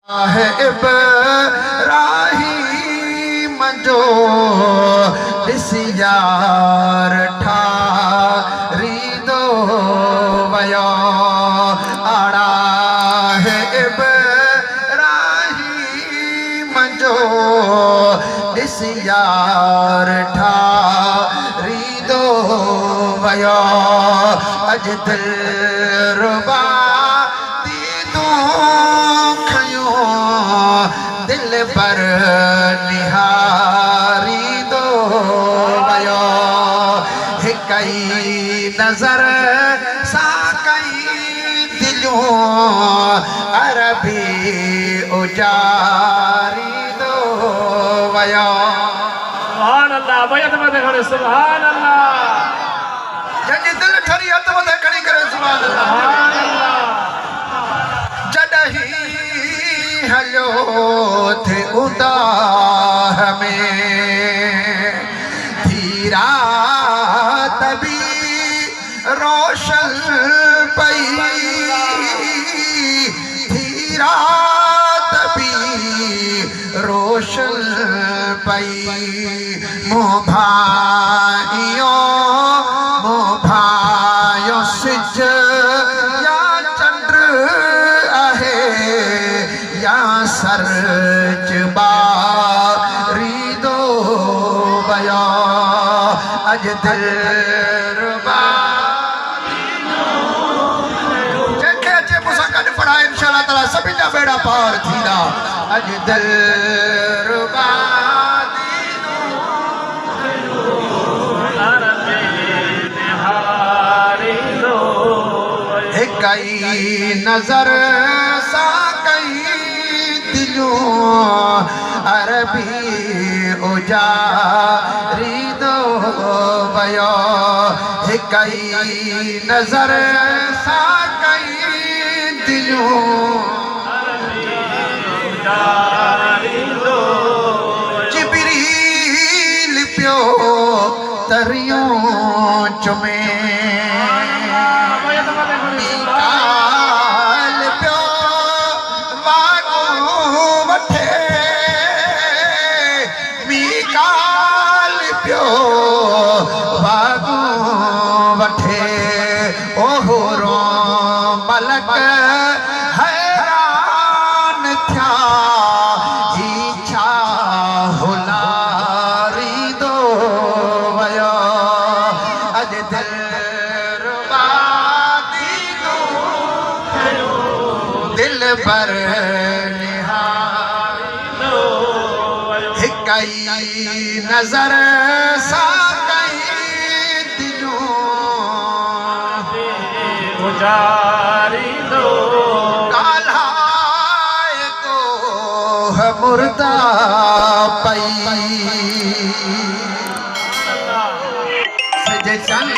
इब्राहीम जो यार ठारी दो वयो आड़ा है इब्राहीम जो यार ठारी दो वयो अज दिल रुबा दिल पर निहारी दो वयो कई नजर सा कई दिलों अरबी उजारी दो वयो सुभान अल्लाह भैया तुम देखो सुभान अल्लाह जंहिंजी दिल ठरी हथ मथे खड़ी करे सुभान अल्लाह जॾहिं हलो थे उदाह में धीरा तभी रोशन पई धीरा तभी रोशन पई मोभाइयो सिज या चंद्र आहे या सरज बारी दो बया अज दिल रुबा जंहिंखे अचे मूंसां गॾु पढ़ाए इंशाअल्लाह ताला सभिनि जा बेड़ा पार थींदा अज दिल रुबा कई नजर सा कई दिलों अरबी उजारी दो वयो कई नजर सा कई दिलों जिब्रील पियो तरियों चुमे मलक हैरान था इच्छा हुलारी दो वयो अज दिल रुबा दो दिल पर निहारी दो कई नजर सा कई दिलों उजारी दो काल्हाए को मुर्दा पई सज चंद